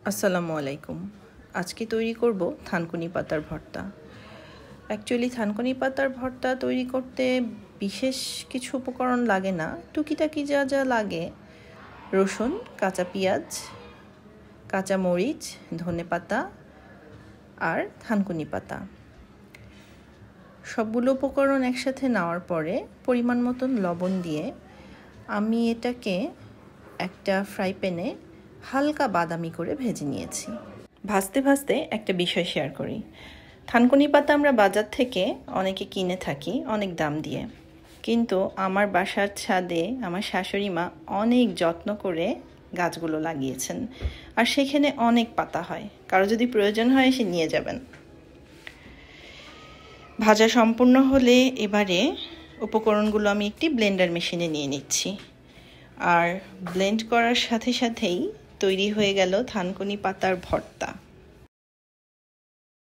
আসসালামু আলাইকুম। আজকে তৈরি করব থানকুনি পাতার ভর্তা। অ্যাকচুয়ালি থানকুনি পাতার ভর্তা তৈরি করতে বিশেষ কিছু উপকরণ লাগে না। টুকিটাকি যা যা লাগে, রসুন, কাঁচা পেঁয়াজ, কাঁচা মরিচ, ধনেপাতা আর থানকুনি পাতা। সবগুলো উপকরণ একসাথে নেওয়ার পরে পরিমাণ মতন লবণ দিয়ে আমি এটাকে একটা ফ্রাই প্যানে হালকা বাদামি করে ভেজে নিয়েছি। ভাজতে ভাজতে একটা বিষয় শেয়ার করি। থানকুনি পাতা আমরা বাজার থেকে অনেকে কিনে থাকি অনেক দাম দিয়ে, কিন্তু আমার বাসার ছাদে আমার শাশুড়ি মা অনেক যত্ন করে গাছগুলো লাগিয়েছেন, আর সেখানে অনেক পাতা হয়। কারো যদি প্রয়োজন হয় এসে নিয়ে যাবেন। ভাজা সম্পূর্ণ হলে এবারে উপকরণগুলো আমি একটি ব্লেন্ডার মেশিনে নিয়ে নিচ্ছি, আর ব্লেন্ড করার সাথে সাথেই তৈরি হয়ে গেল থানকুনি পাতার ভর্তা।